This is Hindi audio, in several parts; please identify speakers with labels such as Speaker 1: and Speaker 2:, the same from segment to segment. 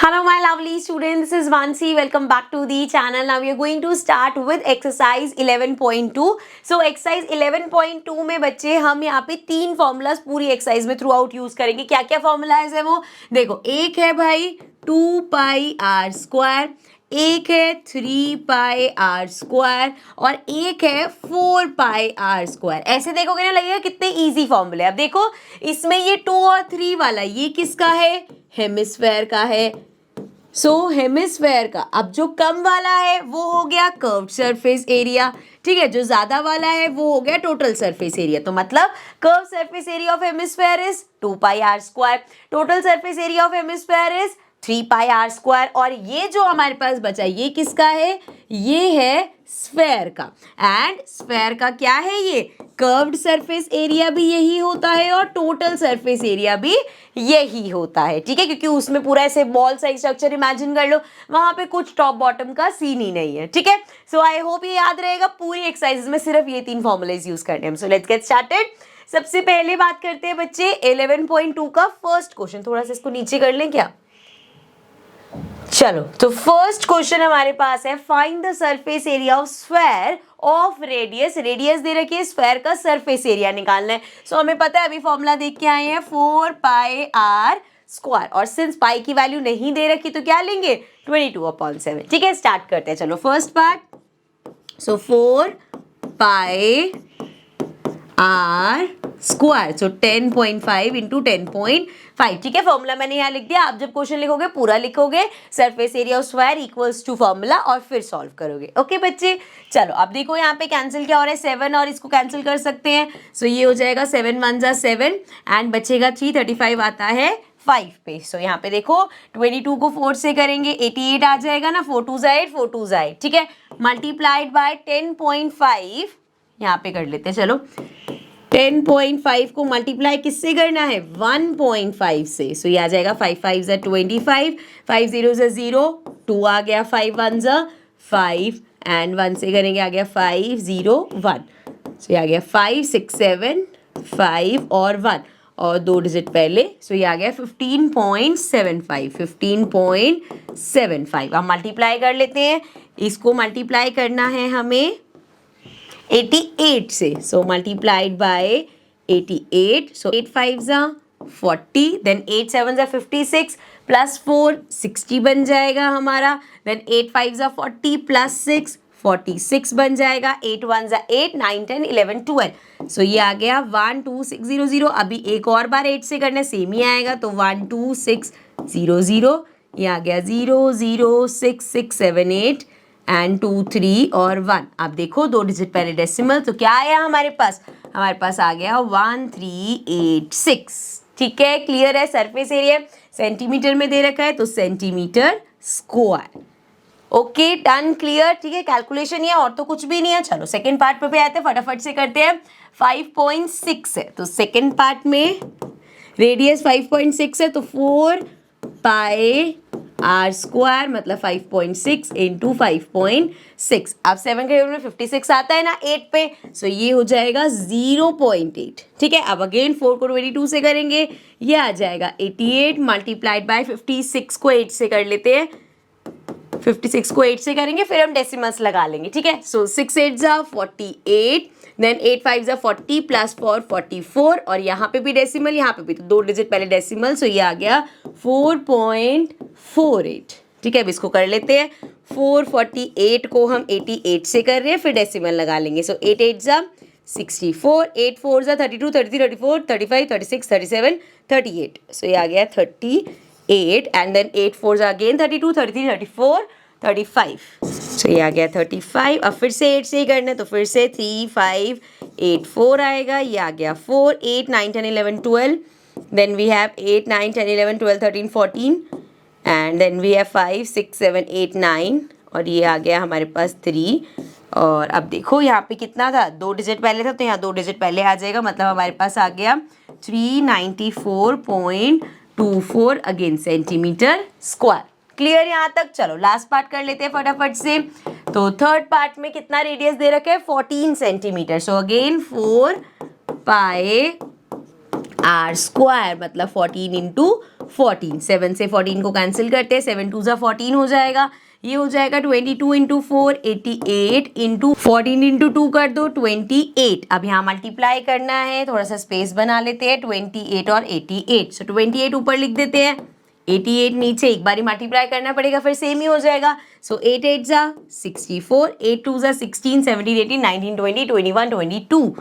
Speaker 1: Hello my lovely students, this is Vansi. Welcome back to the channel. Now we are going to start with exercise 11.2. So exercise 11.2 में बच्चे हम यहाँ पे तीन फॉर्मूलाज पूरी एक्सरसाइज में थ्रू आउट यूज करेंगे. क्या क्या फॉर्मूलाज है वो देखो. एक है भाई 2πr², एक है 3πr², और एक है 4πr². ऐसे देखोगे ना लगेगा कितने इजी फॉर्मूले. अब देखो इसमें ये 2 और 3 वाला ये किसका है? हेमिस्फेयर का है. हेमिस्फेयर का. अब जो कम वाला है वो हो गया कर्व्ड सरफेस एरिया. ठीक है, जो ज्यादा वाला है वो हो गया टोटल सरफेस एरिया. तो मतलब curve surface area of hemisphere is 2πr², total surface area of hemisphere is 3πr². और ये जो हमारे पास बचा ये किसका है? ये है स्फेयर का. एंड स्फेयर का क्या है? ये कर्व्ड सरफेस एरिया भी यही होता है और टोटल सरफेस एरिया भी यही होता है. ठीक है, क्योंकि उसमें पूरा ऐसे बॉल साइज स्ट्रक्चर इमेजिन कर लो, वहां पे कुछ टॉप बॉटम का सीन ही नहीं है. ठीक है, सो आई होप ये याद रहेगा. पूरी एक्सरसाइज में सिर्फ ये तीन फॉर्मूलेज यूज करने हैं. So let's get started. सबसे पहले बात करते हैं बच्चे 11.2 का फर्स्ट क्वेश्चन. थोड़ा सा इसको नीचे कर लें क्या? चलो, तो फर्स्ट क्वेश्चन हमारे पास है find the surface area of sphere of radius. Radius दे रखी है, स्फेयर का सरफेस एरिया निकालना है. सो हमें पता है, अभी फॉर्मूला देख के आए हैं 4πr². और सिंस पाई की वैल्यू नहीं दे रखी तो क्या लेंगे? 22/7. ठीक है, स्टार्ट करते हैं. चलो फर्स्ट पार्ट. सो 4πr². सो 10.5 इंटू 10.5. ठीक है, फॉर्मूला मैंने यहाँ लिख दिया. आप जब क्वेश्चन लिखोगे पूरा लिखोगे, surface area of sphere equals to formula, और फिर सॉल्व करोगे. ओके बच्चे, चलो अब देखो यहाँ पे कैंसिल क्या हो रहा है? 7 और इसको कैंसिल कर सकते हैं. सो ये हो जाएगा 7 1 जा 7 एंड बचेगा 3. 35 आता है 5 पे. सो यहाँ पे देखो 22 को 4 से करेंगे 88 आ जाएगा ना. 4 2 जा 8, 4 2 जा 8. ठीक है, मल्टीप्लाइड बाय 10.5 यहाँ पे कर लेते हैं. चलो 10.5 को मल्टीप्लाई किससे करना है? 1.5 से. सो ये आ जाएगा 5 5 जा 25, 5 0 जा 0, 2 आ गया, 5 1 जा 5 एंड 1 से करेंगे आ गया 5 0 1. सो ये आ गया 5 6 7 5 और 1 और 2 डिजिट पहले. सो ये आ गया 15.75. 15.75. अब मल्टीप्लाई कर लेते हैं. इसको मल्टीप्लाई करना है हमें 88 से. सो मल्टीप्लाइड बाय 88. सो 8 5 जा 40, देन 8 7 जा 56 प्लस 4 60 बन जाएगा हमारा. देन 8 5 जा 40 प्लस 6 46 बन जाएगा. 8 1 जा 8, 9 10 11 12. सो ये आ गया 1 2 6 0 0. अभी एक और बार 8 से करना, सेम ही आएगा. तो 1 2 6 0 0. ये आ गया 0 0 6 6 7 8 एंड 2 3 और 1. आप देखो 2 डिजिट पहले डेसिमल. तो क्या आया हमारे पास? हमारे पास आ गया 1386. ठीक है, क्लियर है. सरफेस एरिया सेंटीमीटर में दे रखा है तो centimetre square. Okay, done, clear. ठीक है, कैलकुलेशन ये और तो कुछ भी नहीं है. चलो सेकेंड पार्ट पे आते हैं, फटाफट से करते हैं. 5.6 है तो सेकेंड पार्ट में रेडियस 5.6 है तो 4πr² मतलब 5.6 इंटू 5.6. अब 7 के में 56 आता है ना 8 पे. सो ये हो जाएगा 0.8. ठीक है, अब अगेन 4 को 22 से करेंगे, ये आ जाएगा 88 मल्टीप्लाइड बाय 56 को 8 से कर लेते हैं. 56 को 8 से करेंगे, फिर हम डेसिमल्स लगा लेंगे. ठीक है, सो 6 8 जा 48, देन 8 5 जा 40 प्लस 4 44, और यहाँ पे भी डेसिमल, यहाँ पे भी, तो 2 डिजिट पहले डेसिमल. सो ये आ गया 4.48. ठीक है, अब इसको कर लेते हैं. 448 को हम 88 से कर रहे हैं, फिर डेसिमल लगा लेंगे. सो 8 8 जा 64, 8 4 जा 32, 33 34 35 36 37 38. सो ये आ गया 38 एंड देन 8 4 जा अगेन 32 33 34 35. सो ये आ गया 35. अब फिर से 8 से ही करना है तो फिर से 3 5 8 4 आएगा. ये आ गया 4 8 9 10 11 12. Then we have 8 9 10 11 12 13 14 and then we have 5 6 7 8 9 और ये आ गया हमारे पास 3. और अब देखो यहाँ पे कितना था? 2 डिजिट पहले था तो यहाँ 2 डिजिट पहले आ जाएगा. मतलब हमारे पास आ गया 394.24 अगेन सेंटीमीटर स्क्वायर. क्लियर यहाँ तक? चलो लास्ट पार्ट कर लेते हैं फटाफट से. तो थर्ड पार्ट में कितना रेडियस दे रखा है? 14 सेंटीमीटर. सो अगेन 4πr² मतलब 14 इंटू 14, 7 से 14 को कैंसिल करते हैं, 7 2 14 हो जाएगा, ये हो जाएगा 22 इंटू 4 88 इंटू 14 इंटू 2 कर दो 28। अब यहाँ मल्टीप्लाई करना है, थोड़ा सा स्पेस बना लेते हैं, 28 और 88, सो 28 ऊपर लिख देते हैं, 88 नीचे, एक बार ही मल्टीप्लाई करना पड़ेगा फिर सेम ही हो जाएगा, सो 8 8 जा 64, 8 2 जा 16, 17 18 19 20 21 22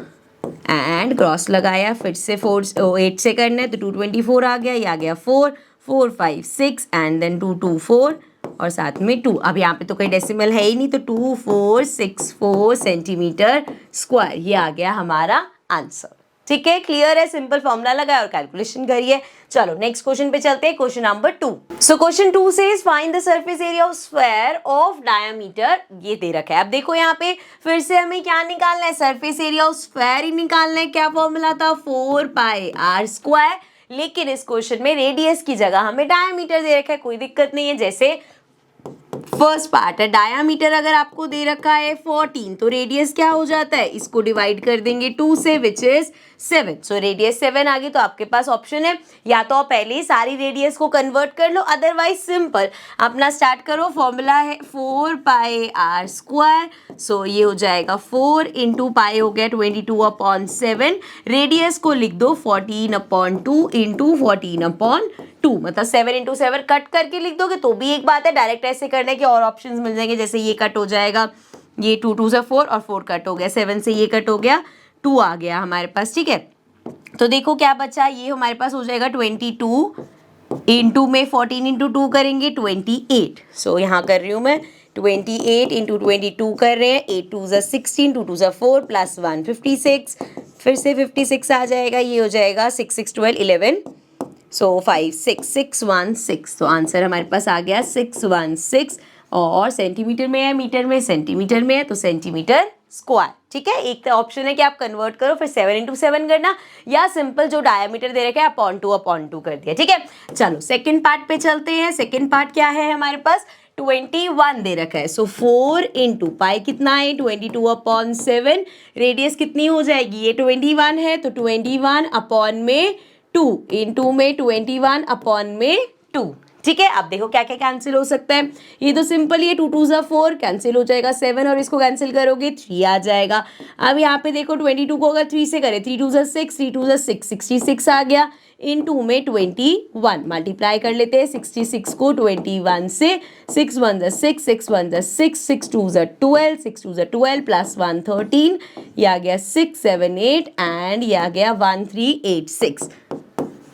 Speaker 1: एंड क्रॉस लगाया, फिर से 8 से करना है तो 224 आ गया, ये आ गया 4 4 5 6 एंड देन 2 2 4 और साथ में 2। अब यहाँ पे तो कोई डेसिमल है ही नहीं, तो 2464 सेंटीमीटर स्क्वायर, ये आ गया हमारा आंसर। ठीक है, क्लियर है, सिंपल फॉर्मूला लगाया और कैलकुलेशन करिए। चलो नेक्स्ट क्वेश्चन पे चलते हैं, question number 2। So question 2 says find the surface area of square of diameter, ये दे रखा है। अब देखो यहाँ पे फिर से हमें क्या निकालना है, सरफेस एरिया ऑफ स्क्वायर ही निकालना है। क्या फॉर्मूला था, 4 पाई आर स्क्वायर, लेकिन इस क्वेश्चन में रेडियस की जगह हमें डायमीटर दे रखा है, कोई दिक्कत नहीं है। जैसे फर्स्ट पार्ट है, डायामीटर अगर आपको दे रखा है 14, तो रेडियस क्या हो जाता है, इसको डिवाइड कर देंगे 2 से, विच इज 7, सो रेडियस 7 आ गई। तो आपके पास ऑप्शन है, या तो आप पहले ही सारी रेडियस को कन्वर्ट कर लो, अदरवाइज सिंपल अपना स्टार्ट करो। फॉर्मूला है 4 पाई आर स्क्वायर, सो ये हो जाएगा 4 इंटू पाई हो गया 22/7, रेडियस को लिख दो 14/2 इंटू 14/2, मतलब 7 इंटू 7 कट करके लिख दोगे तो भी एक बात है, डायरेक्ट ऐसे करने के और ऑप्शंस मिल जाएंगे, जैसे ये कट हो जाएगा, ये 2 2 से 4 और 4 कट हो गया, 7 से ये कट हो गया, 2 आ गया हमारे पास। ठीक है, तो देखो क्या बचा, ये हमारे पास हो जाएगा 22 इंटू में 14 इंटू 2 करेंगे 28, सो यहाँ कर रही हूँ मैं 28 इंटू 22 कर रहे हैं, 8 2 जा 16, 2 2 जा 4 प्लस 1 56, फिर से 56 आ जाएगा, ये हो जाएगा 6 6 12 11, सो 5 6 616, तो आंसर हमारे पास आ गया 616, और सेंटीमीटर में है, मीटर में, सेंटीमीटर में है, तो सेंटीमीटर स्क्वायर। ठीक है, एक ऑप्शन है कि आप कन्वर्ट करो फिर 7 इंटू 7 करना, या सिंपल जो डायमीटर दे रखा है अपॉन टू कर दिया। ठीक है, चलो सेकंड पार्ट पे चलते हैं। सेकंड पार्ट क्या है हमारे पास, 21 दे रखा है, सो 4 इंटू पाई कितना है 22/7, रेडियस कितनी हो जाएगी, ये 21 है तो 21 अपॉन में 2 इंटू में 21 अपॉन में 2। ठीक है, अब देखो क्या क्या कैंसिल हो सकता है, ये तो सिंपल ही है, 2 2 जा 4 कैंसिल हो जाएगा, 7 और इसको कैंसिल करोगे 3 आ जाएगा। अब यहाँ पे देखो 22 को अगर 3 से करें, 3 2 जा 6, 3 2 जा 6, 66 आ गया, इन 2 में 21 मल्टीप्लाई कर लेते हैं 66 को 21 से, 6 1 जा 6, 6 1 जा 6, 6 2 जा 12, 6 2 जा 12 प्लस 1 13, ये आ गया 6 7 8 एंड ये आ गया 1386,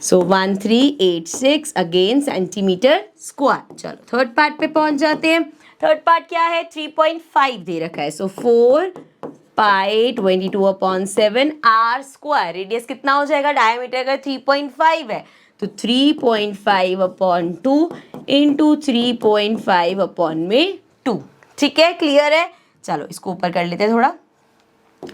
Speaker 1: सो 1386 अगेन सेंटीमीटर स्क्वायर। चलो थर्ड पार्ट पे पहुंच जाते हैं। थर्ड पार्ट क्या है, 3.5 दे रखा है, सो 4 पाई 22/7 आर स्क्वायर, रेडियस कितना हो जाएगा, डायमीटर का 3.5 है तो 3.5/2 इंटू 3.5/2। ठीक है, क्लियर है, चलो इसको ऊपर कर लेते हैं थोड़ा।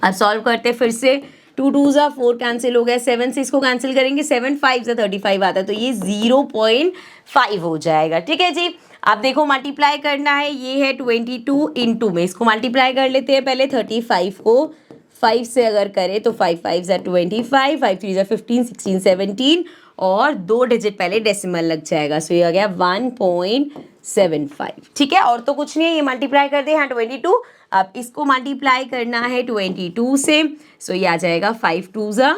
Speaker 1: अब सॉल्व करते हैं फिर से, 2 2 जा 4 कैंसिल हो गया, 7 से इसको कैंसिल करेंगे, 7 5 जा 35 आता है तो ये 0.5 हो जाएगा। ठीक है जी, अब देखो मल्टीप्लाई करना है, ये है 22 इंटू में, इसको मल्टीप्लाई कर लेते हैं पहले, 35 को 5 से अगर करें तो 5 5 जा 25, 5 3 जा 15, 16 17 और 2 डिजिट पहले डेसिमल लग जाएगा, सो ये आ गया 1.75। ठीक है, और तो कुछ नहीं है, ये मल्टीप्लाई कर दे, हाँ 22, अब इसको मल्टीप्लाई करना है 22 से, सो ये आ जाएगा 5 2 जा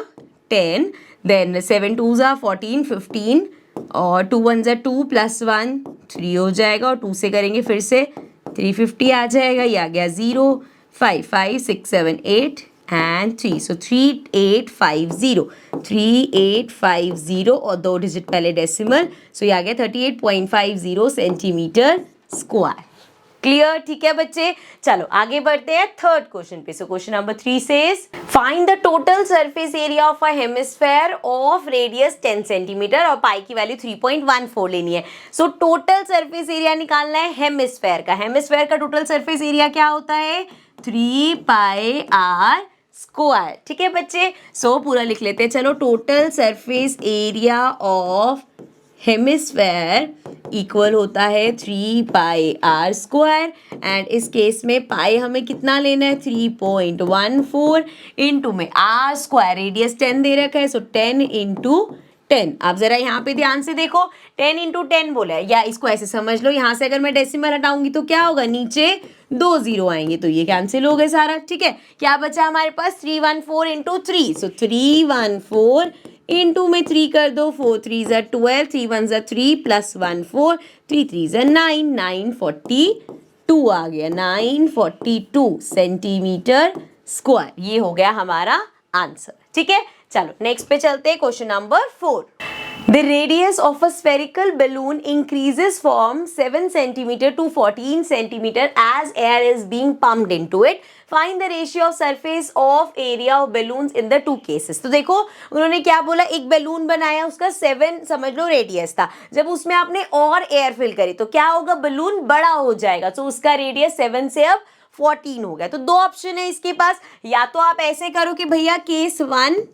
Speaker 1: 10, देन 7 2 जा 14 15 और 2 1 जा 2 प्लस 1 3 हो जाएगा, और 2 से करेंगे फिर से 350 आ जाएगा, ये आ गया 0 5 5 6 7 8 एंड 3, सो 3850 और 2 डिजिट पहले डेसिमल, सो ये आ गया 38.50 सेंटीमीटर स्क्वायर। क्लियर, ठीक है बच्चे, चलो आगे बढ़ते हैं थर्ड क्वेश्चन पे। So question number 3 says find the total surface area of a hemisphere of radius 10 centimetre और पाई की वैल्यू 3.14 लेनी है। सो टोटल सरफेस एरिया निकालना है हेमिस्फेयर का। हेमिस्फेयर का टोटल सरफेस एरिया क्या होता है, 3 पाई आर स्क्वायर। ठीक है बच्चे, सो पूरा लिख लेते हैं, चलो total surface area of hemisphere equal होता है 3 पाई आर स्क्वायर, एंड इस केस में पाई हमें कितना लेना है 3.14 इंटू में आर स्क्वायर, रेडियस 10 दे रखा है, सो 10 इंटू 10। आप जरा यहाँ पे ध्यान से देखो, 10 इंटू 10 बोला है, या इसको ऐसे समझ लो, यहाँ से अगर मैं डेसिमल हटाऊंगी तो क्या होगा, नीचे 2 जीरो आएंगे, तो ये कैंसिल हो गए सारा। ठीक है, क्या बचा हमारे पास, 314 इंटू 3, सो 314 इंटू में 3 कर दो, 4 3 ज़ा 12, 3 1 ज़ा 3 प्लस 1 4, 3 3 ज़ा 9, 942 आ गया, 942 सेंटीमीटर स्क्वायर। ये हो गया हमारा आंसर। ठीक है, चलो नेक्स्ट पे चलते हैं, question number 4। The radius of a spherical balloon increases from 7 centimeter to 14 centimeter as air is being pumped into it. Find the ratio of surface of area of balloons in the two cases. तो देखो उन्होंने क्या बोला, एक बैलून बनाया, उसका 7 समझ लो रेडियस था, जब उसमें आपने और एयर फिल करी तो क्या होगा, बलून बड़ा हो जाएगा, तो उसका रेडियस 7 से अब 14 हो गया। तो दो ऑप्शन है इसके पास, या तो आप ऐसे करो कि भैया केस 1,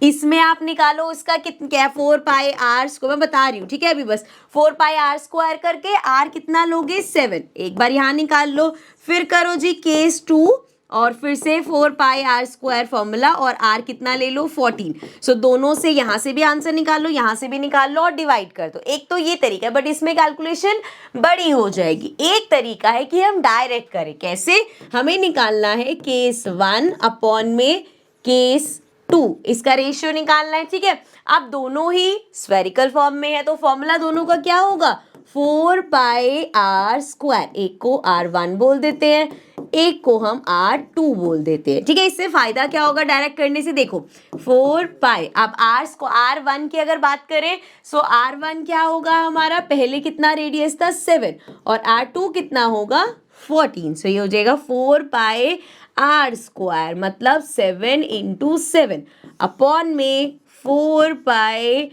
Speaker 1: इसमें आप निकालो इसका कितना क्या, 4 पाई आर स्क्वायर, मैं बता रही हूँ, ठीक है, अभी बस 4 पाई आर स्क्वायर करके आर कितना लोगे 7, एक बार यहाँ निकाल लो, फिर करो जी केस 2 और फिर से 4 पाई आर स्क्वायर फॉर्मूला और आर कितना ले लो 14। सो दोनों से यहाँ से भी आंसर निकाल लो, यहाँ से भी निकाल लो और डिवाइड कर दो। एक तो ये तरीका है, बट इसमें कैलकुलेशन बड़ी हो जाएगी। एक तरीका है कि हम डायरेक्ट करें, कैसे, हमें निकालना है केस 1 अपॉन में केस 2, इसका रेशियो निकालना है। ठीक है, अब दोनों ही स्फेरिकल फॉर्म में है तो फॉर्मूला दोनों का क्या होगा, 4 पाई आर स्क्वायर, एक को R1 बोल देते हैं, एक को हम R2 बोल देते हैं। ठीक है, इससे फायदा क्या होगा डायरेक्ट करने से, देखो 4 पाई, अब R1 की अगर बात करें सो R1 क्या होगा हमारा, पहले कितना रेडियस था 7 और R2 कितना होगा 14, सो ये हो जाएगा 4 पाई आर स्क्वायर मतलब 7 इंटू 7 अपॉन में 4 पाई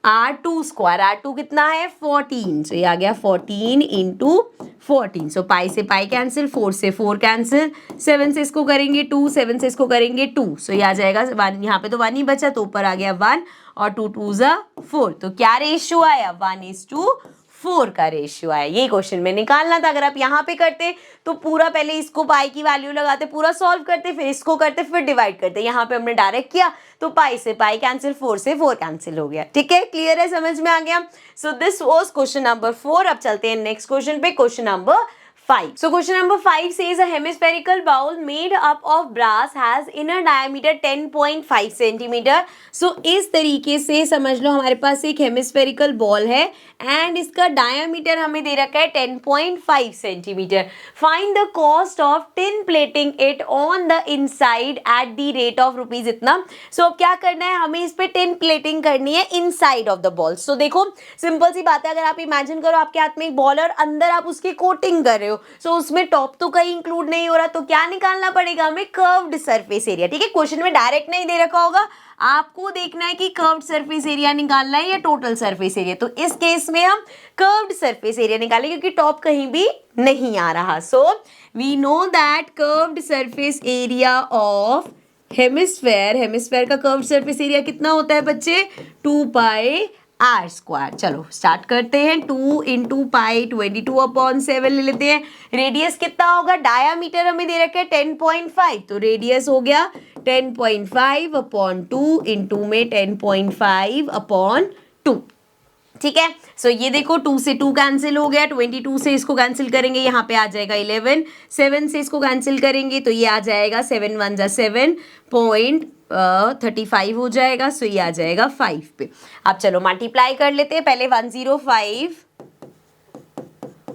Speaker 1: R2 स्क्वायर, R2 कितना है 14, सो ये आ गया 14 इंटू 14, सो पाई से पाई कैंसिल, 4 से 4 कैंसिल, 7 से इसको करेंगे 2, 7 से इसको करेंगे 2, सो ये आ जाएगा 1, यहाँ पे तो 1 ही बचा तो ऊपर आ गया 1 और 2 2 ज़ा 4, तो क्या रेशियो आया 1:4 का रेशियो आया। ये क्वेश्चन में निकालना था। अगर आप यहाँ पे करते तो पूरा पहले इसको पाई की वैल्यू लगाते, पूरा सॉल्व करते, फिर इसको करते, फिर डिवाइड करते। यहाँ पे हमने डायरेक्ट किया तो पाई से पाई कैंसिल, 4 से 4 कैंसिल हो गया। ठीक है, क्लियर है, समझ में आ गया। So this was question number 4। अब चलते हैं नेक्स्ट क्वेश्चन पे, question number 5. So question number 5 says a hemispherical bowl made up of brass has inner diameter 10.5 centimeter. So इस तरीके से समझ लो हमारे पास एक हेमिस्फेरिकल बॉल है एंड इसका डायमीटर हमें दे रखा है 10.5 centimetre. Find the cost of tin plating it on the inside at the rate of rupees इतना. सो अब क्या करना है, हमें इस पे टिन प्लेटिंग करनी है इनसाइड ऑफ द बॉल. सो देखो सिंपल सी बात है, अगर आप इमेजिन करो आपके हाथ में एक बॉल और अंदर आप उसकी कोटिंग कर रहे हो, सो उसमें टॉप तो कहीं इंक्लूड नहीं हो रहा, तो क्या निकालना पड़ेगा हमें, कर्व्ड सरफेस एरिया. ठीक है, क्वेश्चन में डायरेक्ट नहीं दे रखा होगा, आपको देखना है कि कर्व्ड सरफेस एरिया निकालना है या टोटल सरफेस एरिया. तो इस केस में हम कर्व्ड सरफेस एरिया निकालें क्योंकि टॉप कहीं भी नहीं आ रहा. So we know that curved surface area of hemisphere का कर्व्ड सरफेस एरिया कितना होता है बच्चे, 2 पाई आर स्क्वायर. चलो स्टार्ट करते हैं. 2 इंटू पाई 22/7 ले लेते हैं. रेडियस कितना होगा, डायामीटर हमें दे रखे 10.5, तो रेडियस हो गया 10.5/2 इंटू में 10.5/2. ठीक है, सो ये देखो 2 से 2 कैंसिल हो गया, 22 से इसको कैंसिल करेंगे यहाँ पे आ जाएगा 11, 7 से इसको कैंसिल करेंगे तो ये आ जाएगा 7 1 जा 7.35 हो जाएगा. सो ये आ जाएगा 5 पे. अब चलो मल्टीप्लाई कर लेते हैं. पहले 105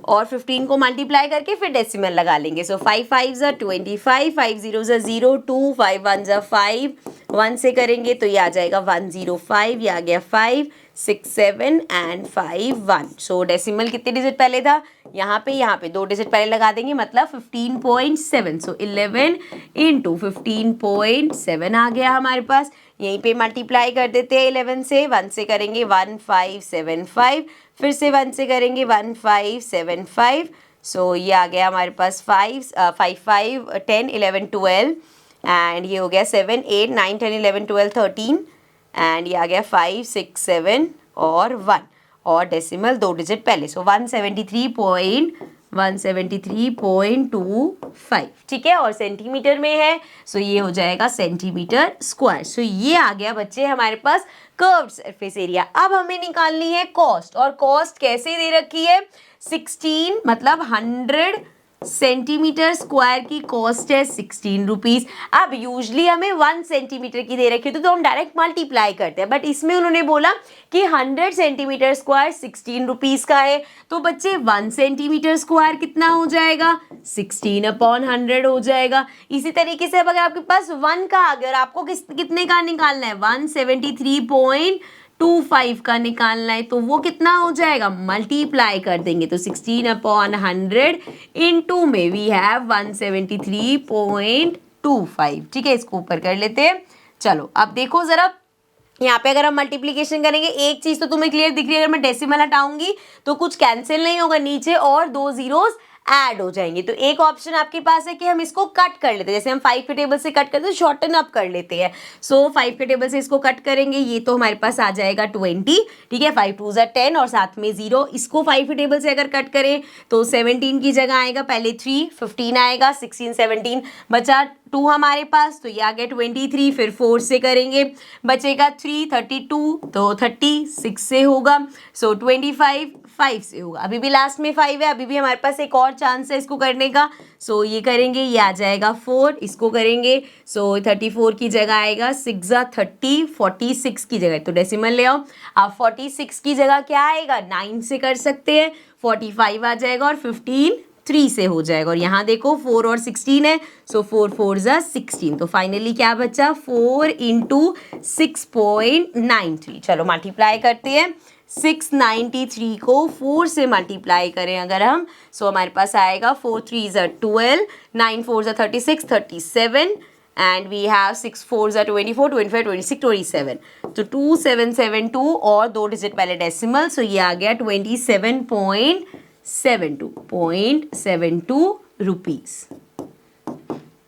Speaker 1: और 15 को मल्टीप्लाई करके फिर डेसिमल लगा लेंगे. सो 5 5 जा 25, 5 0 जा 0, 2 5 1 जा 5, 1 से करेंगे तो ये आ जाएगा 105, ये आ गया 5 6 7 एंड 5 1. सो डेसिमल कितने डिजिट पहले था, यहाँ पे 2 डिजिट पहले लगा देंगे मतलब 15.7. सो 11 इंटू 15.7 आ गया हमारे पास. यहीं पे मल्टीप्लाई कर देते हैं 11 से, 1 से करेंगे 1575, फिर से 1 से करेंगे 1575. सो ये आ गया हमारे पास 5 5 10 11 12 एंड ये हो गया 7 8 9 10 11 12 13 एंड ये आ गया 5 6 7 और 1 और डेसिमल 2 डिजिट पहले. सो 173.2 5, ठीक है, और सेंटीमीटर में है, सो ये हो जाएगा सेंटीमीटर स्क्वायर। सो ये आ गया बच्चे हमारे पास कर्व्ड सरफेस एरिया। अब हमें निकालनी है कॉस्ट, और कॉस्ट कैसे दे रखी है, 16 मतलब 100 सेंटीमीटर स्क्वायर की कॉस्ट है 16 रुपीज। अब यूजली हमें 1 सेंटीमीटर की दे रखी है तो हम डायरेक्ट मल्टीप्लाई करते हैं, बट इसमें उन्होंने बोला कि 100 सेंटीमीटर स्क्वायर 16 रुपीज का है, तो बच्चे 1 सेंटीमीटर स्क्वायर कितना हो जाएगा, 16/100 हो जाएगा। इसी तरीके से अब अगर आपके पास 1 का, अगर आपको कितने का निकालना है, 173.25 का निकालना है, तो वो कितना हो जाएगा, मल्टीप्लाई कर देंगे, तो 16/100 इनटू में वी हैव 173.25, ठीक है, इसको ऊपर कर लेते हैं। चलो अब देखो जरा, यहाँ पे अगर हम मल्टीप्लीकेशन करेंगे, एक चीज तो तुम्हें क्लियर दिख रही है, अगर मैं डेसिमल हटाऊंगी तो कुछ कैंसिल नहीं होगा, नीचे और 2 जीरोस ऐड हो जाएंगे। तो एक ऑप्शन आपके पास है कि हम इसको कट कर लेते हैं, जैसे हम 5 के टेबल से कट करते हैं, शॉर्टन अप कर लेते हैं। सो 5 के टेबल से इसको कट करेंगे, ये तो हमारे पास आ जाएगा 20, ठीक है, 5 2 10 और साथ में 0। इसको 5 के टेबल से अगर कट करें तो 17 की जगह आएगा पहले 3, 15 आएगा, 16 17 बचा 2 हमारे पास, तो ये आ गया 23, फिर 4 से करेंगे बचेगा 3, 32, तो 36 से होगा, सो 25 5 से होगा, अभी भी लास्ट में 5 है, अभी भी हमारे पास एक और चांस है इसको करने का। सो ये करेंगे, ये आ जाएगा 4, इसको करेंगे, सो 34 की जगह आएगा 6 30, 46 की जगह, तो डेसिमल ले आओ। आप 46 की जगह क्या आएगा, 9 से कर सकते हैं, 45 आ जाएगा और 15 3 से हो जाएगा, और यहाँ देखो 4 और 16 है, सो 4 4 16, तो फाइनली क्या बचा, 4 इंटू 6.93। चलो मल्टीप्लाई करते हैं, 693 को 4 से मल्टीप्लाई करें अगर हम, सो हमारे पास आएगा 4 3 12, 9 4 36, 37 एंड वी हैव 6 4 24, 25 26 27, तो 2772 और 2 डिजिट पहले डेसिमल, सो ये आ गया 27.72 रुपीज,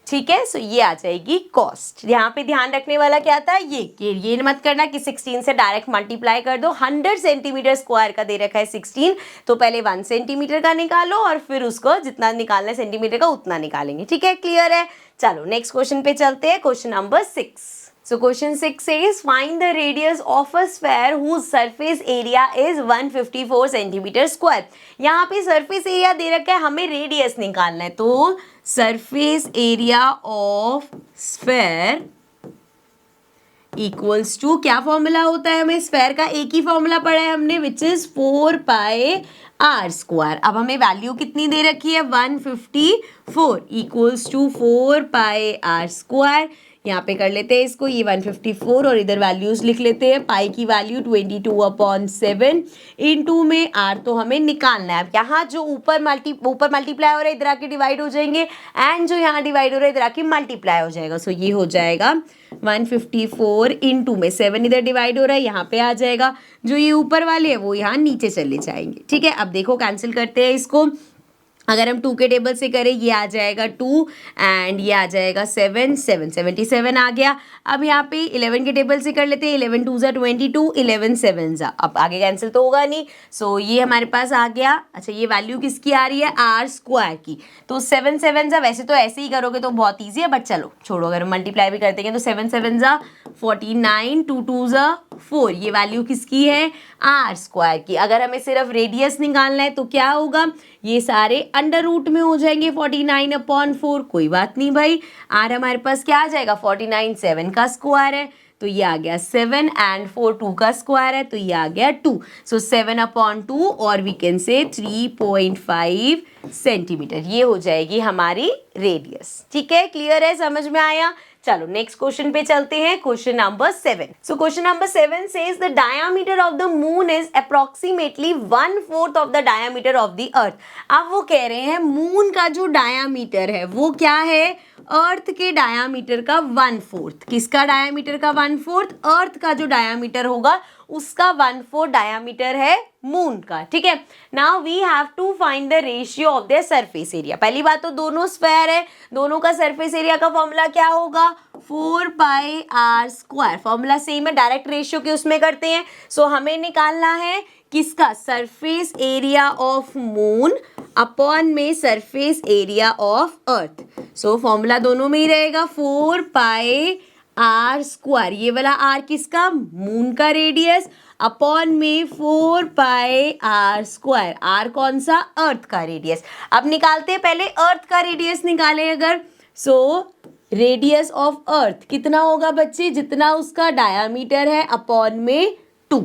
Speaker 1: ठीक है। सो ये आ जाएगी कॉस्ट। यहाँ पे ध्यान रखने वाला क्या था, ये मत करना कि 16 से डायरेक्ट मल्टीप्लाई कर दो, 100 सेंटीमीटर स्क्वायर का दे रखा है 16, तो पहले 1 सेंटीमीटर का निकालो और फिर उसको जितना निकालना है सेंटीमीटर का उतना निकालेंगे, ठीक है, क्लियर है। चलो नेक्स्ट क्वेश्चन पे चलते हैं, question number 6। So question 6 says find the radius of a sphere whose surface area is 154 centimeter square। यहाँ पे surface area दे रखा है, हमें radius निकालना है, तो surface area of sphere equals to, क्या फॉर्मूला होता है, हमें स्फेयर का एक ही फॉर्मूला पढ़ा है हमने, विच इज 4πr²। अब हमें वैल्यू कितनी दे रखी है, 154 इक्वल्स टू 4πr²। यहाँ पे कर लेते हैं इसको, ये 154 और इधर वैल्यूज लिख लेते हैं, पाई की वैल्यू 22/7 इनटू में आर तो हमें निकालना है। अब यहाँ जो ऊपर मल्टीप्लाई हो रहा है इधर आके डिवाइड हो जाएंगे, एंड जो यहाँ डिवाइड हो रहा है इधर आके मल्टीप्लाई हो जाएगा, सो ये हो जाएगा 154 इनटू में 7 इधर डिवाइड हो रहा है, यहाँ पे आ जाएगा, जो ये ऊपर वाले है वो यहाँ नीचे चले जाएंगे, ठीक है। अब देखो कैंसिल करते हैं इसको, अगर हम 2 के टेबल से करें ये आ जाएगा 2 एंड ये आ जाएगा 7 7 77 आ गया। अब यहाँ पे 11 के टेबल से कर लेते हैं, 11 2 22, 11 7 अब आगे कैंसिल तो होगा नहीं, सो ये हमारे पास आ गया। अच्छा ये वैल्यू किसकी आ रही है, r² की, तो 7 7 वैसे तो ऐसे ही करोगे तो बहुत ईजी है, बट चलो छोड़ो, अगर मल्टीप्लाई भी कर देंगे तो 7 7 49, 2 2 4, ये वैल्यू किसकी है, r² की। अगर हमें सिर्फ रेडियस निकालना है तो क्या होगा, ये सारे अंडर रूट में हो जाएंगे, 49/4, कोई बात नहीं भाई, आर हमारे पास क्या आ जाएगा, 49 7 का स्क्वायर है, तो ये आ गया 7 एंड 4 2 का स्क्वायर है, तो ये आ गया 2, सो 7/2 और वी कैन से 3.5 सेंटीमीटर, ये हो जाएगी हमारी रेडियस, ठीक है, क्लियर है, समझ में आया। चलो नेक्स्ट क्वेश्चन पे चलते हैं, question number 7। So question number 7 says the diameter of the moon is approximately 1/4 of the diameter of the earth. अब वो कह रहे हैं मून का जो डायामीटर है वो क्या है, अर्थ के डायामीटर का 1/4। किसका डायामीटर का 1/4, अर्थ का जो डायामीटर होगा उसका 1/4 डायामीटर है मून का, ठीक है। Now we have to find the ratio of their surface area. पहली बात तो दोनों स्फेयर है, दोनों का सरफेस एरिया का फॉर्मूला क्या होगा, 4πr²। फॉर्मूला सेम है, डायरेक्ट रेशियो के उसमें करते हैं। सो हमें निकालना है किसका, surface area of moon upon में surface area of earth. So formula दोनों में ही रहेगा 4 पाई आर स्क्वायर, ये वाला आर किसका, मून का रेडियस, अपॉन में 4 पाई आर स्क्वायर, आर कौन सा, अर्थ का रेडियस। अब निकालते हैं, पहले अर्थ का रेडियस निकालें अगर, सो रेडियस ऑफ अर्थ कितना होगा बच्चे, जितना उसका डायामीटर है अपॉन में 2,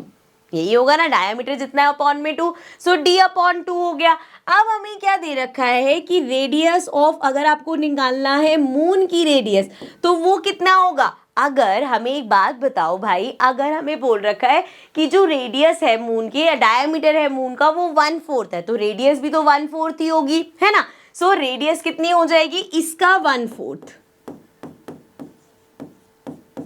Speaker 1: यही होगा ना, डायामीटर जितना है अपॉन में 2, सो d अपॉन 2 हो गया। अब हमें क्या दे रखा है कि रेडियस ऑफ, अगर आपको निकालना है मून की रेडियस तो वो कितना होगा। अगर हमें एक बात बताओ भाई, अगर हमें बोल रखा है कि जो रेडियस है मून की या डायमीटर है मून का वो 1/4 है, तो रेडियस भी तो 1/4 ही होगी, है ना। सो रेडियस कितनी हो जाएगी, इसका 1/4,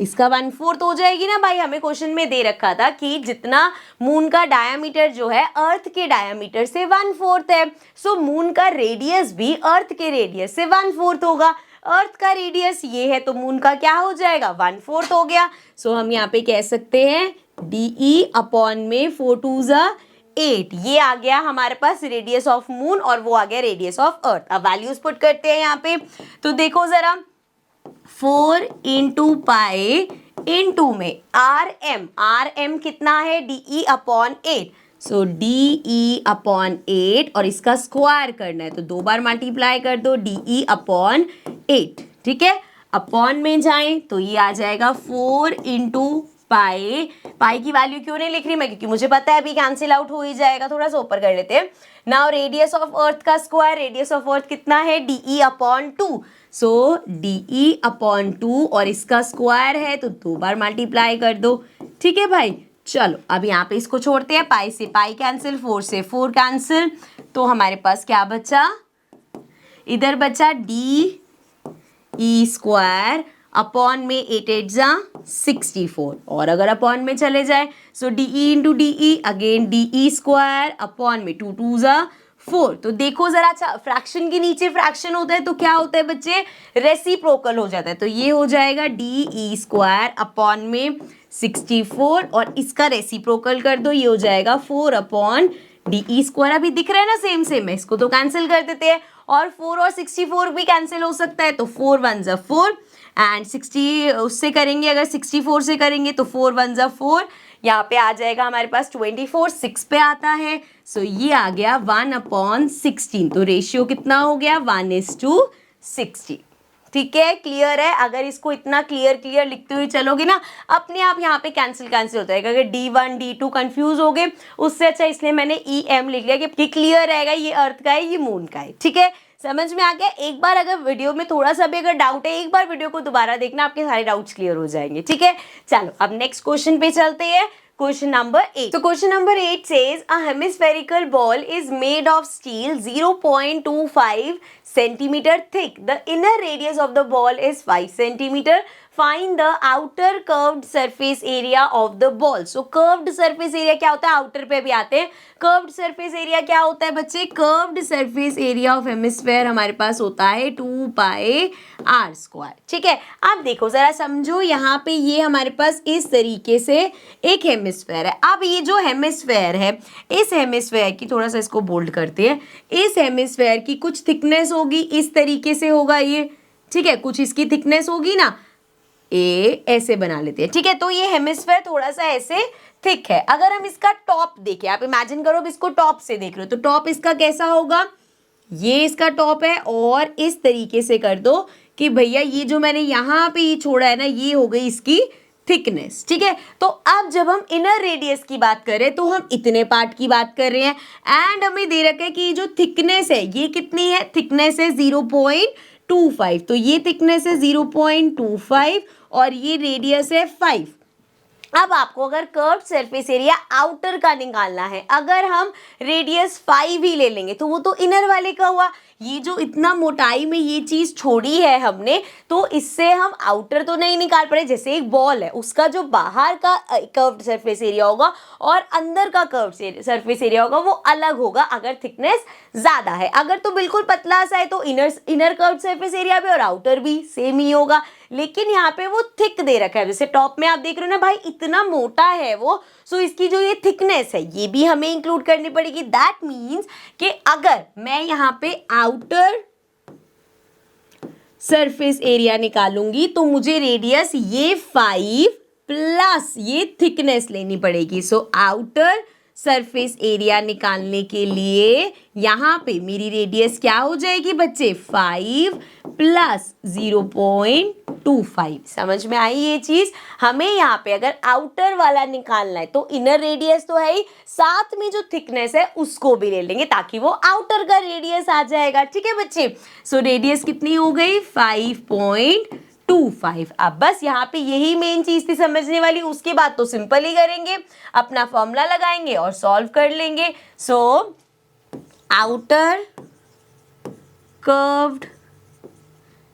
Speaker 1: इसका 1/4 हो जाएगी ना भाई। हमें क्वेश्चन में दे रखा था कि जितना मून का डायमीटर जो है अर्थ के डायमीटर से 1/4 है, सो मून का रेडियस भी अर्थ के रेडियस से 1/4 होगा। अर्थ का रेडियस ये है तो मून का क्या हो जाएगा, 1/4 हो गया। सो हम यहाँ पे कह सकते हैं DE अपॉन में 4 2 8, ये आ गया हमारे पास रेडियस ऑफ मून और वो आ गया रेडियस ऑफ अर्थ। अब वैल्यूज पुट करते हैं यहाँ पे, तो देखो जरा 4 इंटू पाई इंटू में आर एम कितना है, DE अपॉन 8, सो DE अपॉन 8 और इसका स्क्वायर करना है तो 2 बार मल्टीप्लाई कर दो, DE अपॉन 8, ठीक है। अपॉन में जाएं तो ये आ जाएगा 4 इंटू पाई, पाई की वैल्यू क्यों नहीं लिख रही मैं, क्योंकि मुझे पता है अभी कैंसिल आउट हो ही जाएगा, थोड़ा सा ऊपर कर लेते हैं। नाउ रेडियस ऑफ अर्थ का स्क्वायर, रेडियस ऑफ अर्थ कितना है, DE अपॉन 2, सो DE अपॉन 2 और इसका स्क्वायर है तो 2 बार मल्टीप्लाई कर दो, ठीक है भाई। चलो अब यहाँ पे इसको छोड़ते हैं, पाई से पाई कैंसिल, 4 से 4 कैंसिल, तो हमारे पास क्या बचा, इधर बचा DE स्क्वायर अपॉन में 8 8 64, और अगर अपॉन में चले जाए सो DE into DE again DE square upon में 2 2 4। तो देखो जरा, अच्छा फ्रैक्शन के नीचे फ्रैक्शन होता है तो क्या होता है बच्चे, रेसिप्रोकल हो जाता है, तो ये हो जाएगा DE स्क्वायर अपॉन में 64 और इसका रेसिप्रोकल कर दो, ये हो जाएगा 4 अपॉन DE स्क्वायर। अभी दिख रहा है ना सेम सेम है, इसको तो कैंसिल कर देते हैं, और 4 और 64 भी कैंसिल हो सकता है, तो 4 1 4 एंड 60 उससे करेंगे, अगर 64 से करेंगे तो 4 1 4, यहाँ पे आ जाएगा हमारे पास 24, 6 पे आता है, सो ये आ गया 1 अपॉन 16, तो रेशियो कितना हो गया 1:60, ठीक है। क्लियर है, अगर इसको इतना क्लियर लिखते हुए चलोगे ना, अपने आप यहाँ पे कैंसिल होता है। अगर D1 D2 कंफ्यूज हो गए उससे अच्छा इसलिए मैंने EM लिख लिया कि क्लियर रहेगा, ये अर्थ का है ये मून का है, ठीक है। समझ में आ गया। एक बार अगर वीडियो में थोड़ा सा भी अगर डाउट है, एक बार वीडियो को दोबारा देखना, आपके सारे डाउट्स क्लियर हो जाएंगे, ठीक है। चलो अब नेक्स्ट क्वेश्चन पे चलते हैं, क्वेश्चन नंबर 8। तो question number 8 says a hemispherical ball is made of steel 0.25 centimeter thick. The inner radius of the ball is 5 centimeter. Find the outer curved surface area of the ball. So curved surface area क्या होता है, outer पे भी आते हैं। curved surface area क्या होता है बच्चे, curved surface area of hemisphere हमारे पास होता है 2 पाई r स्क्वायर, ठीक है। अब देखो जरा समझो, यहाँ पे ये हमारे पास इस तरीके से एक हेमिस्फेयर है। अब ये जो हेमिस्फेयर है, इस हेमिस्फेयर की, थोड़ा सा इसको बोल्ड करते हैं, इस हेमिस्फेयर की कुछ थिकनेस होगी, इस तरीके से होगा ये, ठीक है, कुछ इसकी थिकनेस होगी ना, ऐसे बना लेते हैं, ठीक है। तो ये हेमिस्फेयर थोड़ा सा ऐसे थिक है। अगर हम इसका टॉप देखें, आप इमेजिन करो इसको टॉप से देख रहे हो, तो टॉप इसका कैसा होगा, ये इसका टॉप है, और इस तरीके से कर दो कि भैया ये जो मैंने यहाँ पे ये छोड़ा है ना, ये हो गई इसकी थिकनेस, ठीक है। तो अब जब हम इनर रेडियस की बात करें तो हम इतने पार्ट की बात कर रहे हैं, एंड हमें दे रखा है कि ये जो थिकनेस है ये कितनी है, थिकनेस है 0.25, तो ये थिकनेस है 0.25 और ये रेडियस है 5। अब आपको अगर कर्व सरफेस एरिया आउटर का निकालना है, अगर हम रेडियस 5 ही ले लेंगे तो वो तो इनर वाले का हुआ। ये जो इतना मोटाई में ये चीज छोड़ी है हमने, तो इससे हम आउटर तो नहीं निकाल पा रहे। जैसे एक बॉल है, उसका जो बाहर का कर्व्ड सरफेस एरिया होगा और अंदर का कर्व्ड सरफेस एरिया होगा वो अलग होगा अगर थिकनेस ज्यादा है। अगर तो बिल्कुल पतला सा है तो इनर कर्व्ड सरफेस एरिया भी और आउटर भी सेम ही होगा। लेकिन यहाँ पे वो थिक दे रखा है। जैसे टॉप में आप देख रहे हो ना भाई, इतना मोटा है वो, सो इसकी जो ये थिकनेस है ये भी हमें इंक्लूड करनी पड़ेगी। दैट मीन्स कि अगर मैं यहाँ पे आउटर सरफेस एरिया निकालूंगी तो मुझे रेडियस ये 5 प्लस ये थिकनेस लेनी पड़ेगी। सो आउटर सरफेस एरिया निकालने के लिए यहाँ पे मेरी रेडियस क्या हो जाएगी बच्चे, 5 प्लस 0.25। समझ में आई ये चीज? हमें यहाँ पे अगर आउटर वाला निकालना है तो इनर रेडियस तो है ही, साथ में जो थिकनेस है उसको भी ले लेंगे ताकि वो आउटर का रेडियस आ जाएगा। ठीक है बच्चे? सो रेडियस कितनी हो गई, 5.25। अब बस यहाँ पे यही मेन चीज थी समझने वाली, उसके बाद तो सिंपल ही करेंगे, अपना फॉर्मूला लगाएंगे और सॉल्व कर लेंगे। So outer curved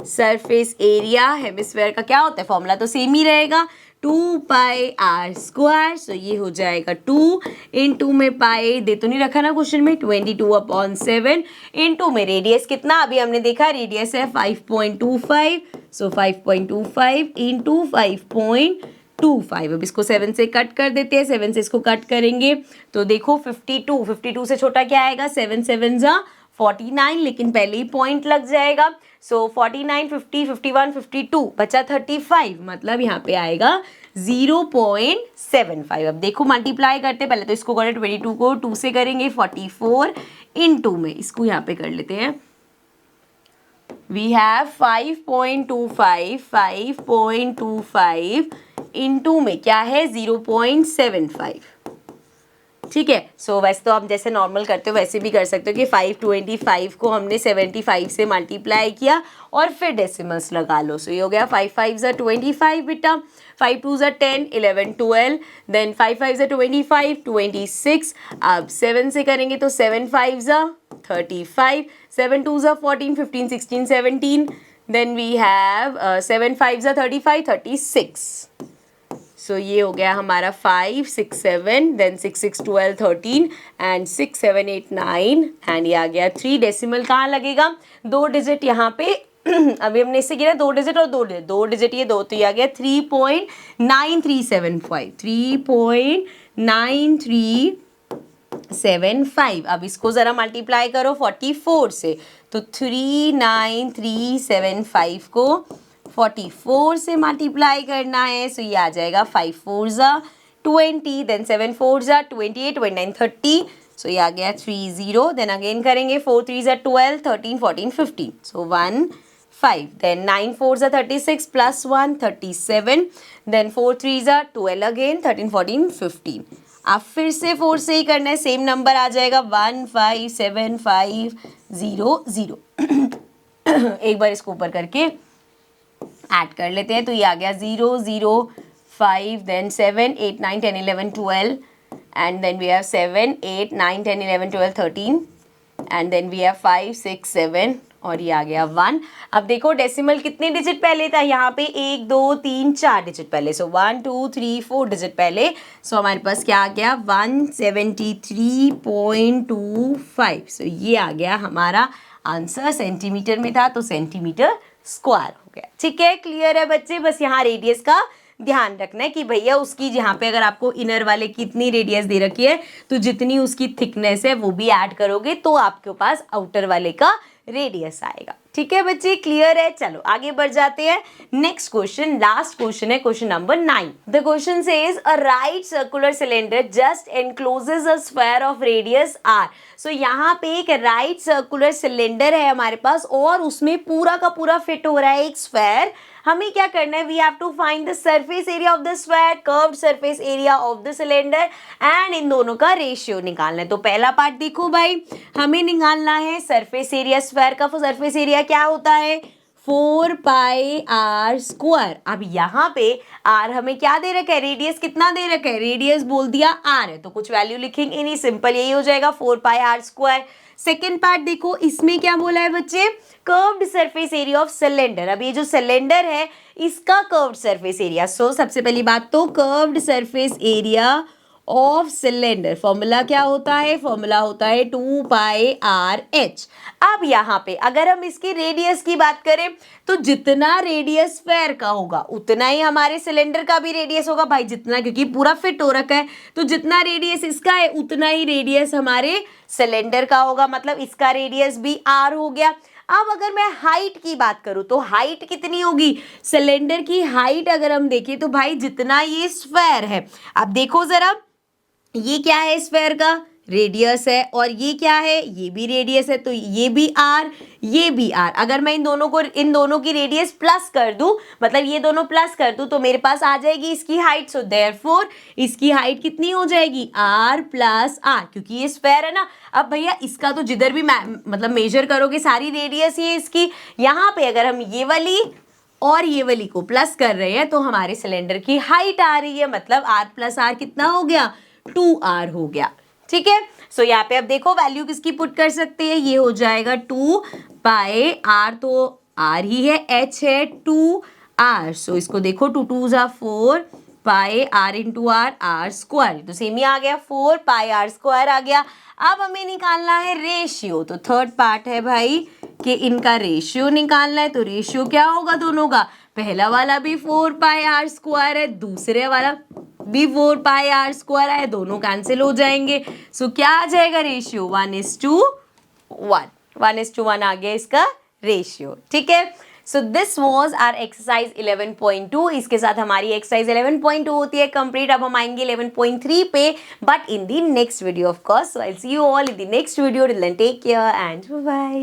Speaker 1: surface area hemisphere का क्या होता है, फॉर्मूला तो सेम ही रहेगा, 2πr²। सो ये हो जाएगा 2 इंटू में पाई दे तो नहीं रखा ना क्वेश्चन में, 22/7 इंटू में रेडियस कितना, अभी हमने देखा रेडियस है 5.25। सो 5.25 इंटू 5.25। अब इसको 7 से कट कर देते हैं, 7 से इसको कट करेंगे तो देखो 52 से छोटा क्या आएगा, 7 7 जा 49, लेकिन पहले ही पॉइंट लग जाएगा। सो 49, 50, 51, 52 बचा 35, मतलब यहाँ पे आएगा 0.75। अब देखो मल्टीप्लाई करते, पहले तो इसको करें 22 को 2 से करेंगे 44 इंटू में इसको यहाँ पे कर लेते हैं, वी हैव 5.25 इंटू में क्या है 0.75। ठीक है? सो वैसे तो आप जैसे नॉर्मल करते हो वैसे भी कर सकते हो कि 525 को हमने 75 से मल्टीप्लाई किया और फिर डेसिमल्स लगा लो। सो ये हो गया 5 5 ज़ा 25 बेटा, 5 2 ज़ा 10, 11 12, देन 5 5 ज़ा 25 26। अब 7 से करेंगे तो 7 5 ज़ा 35, 7 2 ज़ा 14, 15 16 17, देन वी हैव 7 5 ज़ा 35 36। सो ये हो गया हमारा 5 6 7, देन 6 6 12 13 एंड 6 7 8 9 एंड ये आ गया 3। डेसिमल कहाँ लगेगा, 2 डिजिट यहाँ पे अभी हमने इससे गिना 2 डिजिट और 2 डिजिट ये 2, तो ये आ गया 3.9375, 3.9375। अब इसको ज़रा मल्टीप्लाई करो 44 से, तो 39375 को 44 से मल्टीप्लाई करना है। सो ये आ जाएगा 5 4 ज़ा 20, देन 7 4 ज़ा 28, 29 30। सो ये आ गया 30, देन अगेन करेंगे 4 3 ज़ा 12, 13 14 15। सो 1 5, देन 9 4 ज़ा 36 प्लस 1 37, देन 4 3 ज़ा 12 अगेन 13 14 15। अब फिर से 4 से ही करना है, सेम नंबर आ जाएगा 15750 एक बार इसको ऊपर करके ऐड कर लेते हैं तो ये आ गया 0 0 5, then 7 8 9 10 11 12 and then we have 7 8 9 10 11 12 13 and then we have 5 6 7 और ये आ गया 1। अब देखो डेसिमल कितने डिजिट पहले था, यहाँ पे 1 2 3 4 डिजिट पहले, सो 1 2 3 4 डिजिट पहले। सो हमारे पास क्या आ गया 173.25। सो ये आ गया हमारा आंसर, सेंटीमीटर में था तो सेंटीमीटर स्क्वायर हो गया। ठीक है, क्लियर है बच्चे? बस यहाँ रेडियस का ध्यान रखना है कि भैया उसकी जहाँ पे अगर आपको इनर वाले की इतनी रेडियस दे रखी है तो जितनी उसकी थिकनेस है वो भी ऐड करोगे तो आपके पास आउटर वाले का रेडियस आएगा। ठीक है बच्चे, क्लियर है? चलो आगे बढ़ जाते हैं। नेक्स्ट क्वेश्चन, लास्ट क्वेश्चन है, question number 9। The question says a right circular cylinder just encloses a sphere of radius r। सो यहाँ पे एक राइट सर्कुलर सिलेंडर है हमारे पास और उसमें पूरा का पूरा फिट हो रहा है एक स्फीयर। हमें क्या करना है, we have to find the surface area of the sphere, curved surface area of the cylinder and इन दोनों का रेशियो निकालना है। तो पहला पार्ट देखो भाई, हमें निकालना है सरफेस एरिया, स्फीयर का सरफेस एरिया क्या होता है 4πr²। अब यहाँ पे r हमें क्या दे रखा है, रेडियस कितना दे रखा है, रेडियस बोल दिया r है तो कुछ वैल्यू लिखेंगे नहीं, सिंपल यही हो जाएगा 4πr²। सेकेंड पार्ट देखो, इसमें क्या बोला है बच्चे, curved surface area of cylinder. अब ये जो सिलेंडर है इसका कर्व्ड सरफेस एरिया। सो सबसे पहली बात तो curved surface area of cylinder. Formula क्या होता है? फॉर्मूला होता है 2 पाई आर एच। अब यहाँ पे अगर हम इसकी रेडियस की बात करें तो जितना रेडियस स्फेयर का होगा उतना ही हमारे सिलेंडर का भी रेडियस होगा भाई, जितना, क्योंकि पूरा फिट हो रखा है तो जितना रेडियस इसका है उतना ही रेडियस हमारे सिलेंडर का होगा, मतलब इसका रेडियस भी आर हो गया। अब अगर मैं हाइट की बात करूं तो हाइट कितनी होगी? सिलेंडर की हाइट अगर हम देखें तो भाई जितना ये स्फेयर है, अब देखो जरा, ये क्या है? स्फेयर का रेडियस है, और ये क्या है? ये भी रेडियस है, तो ये भी आर, ये भी आर। अगर मैं इन दोनों की रेडियस प्लस कर दूं, मतलब ये दोनों प्लस कर दूं, तो मेरे पास आ जाएगी इसकी हाइट। सो देयरफॉर इसकी हाइट कितनी हो जाएगी? आर प्लस आर, क्योंकि ये स्फेयर है ना। अब भैया इसका तो जिधर भी मतलब मेजर करोगे सारी रेडियस ही है इसकी। यहाँ पे अगर हम ये वाली और ये वाली को प्लस कर रहे हैं तो हमारे सिलेंडर की हाइट आ रही है, मतलब आर प्लस आर कितना हो गया? 2r हो गया। ठीक है, सो यहाँ पे अब देखो वैल्यू किसकी पुट कर सकते हैं, ये हो जाएगा 2 पाई आर, तो r ही है, h है 2r। सो इसको देखो 2 2 जा 4 पाई r इंटू आर स्क्वायर, तो सेम ही आ गया, 4 पाई आर स्क्वायर आ गया। अब हमें निकालना है रेशियो, तो थर्ड पार्ट है भाई कि इनका रेशियो निकालना है। तो रेशियो क्या होगा दोनों का? पहला वाला भी 4 पाई आर स्क्वायर है, दूसरे वाला भी 4 पाई आर स्क्वायर है, दोनों कैंसिल हो जाएंगे। सो क्या आ जाएगा रेशियो? 1:1, 1:1 आ गया इसका रेशियो। ठीक है, so this was our exercise 11.2। इसके साथ हमारी एक्सरसाइज 11.2 होती है कंप्लीट। अब हम आएंगे 11.3 पे, but in the next video of course. So I see you all in the next video. Till then take care and bye.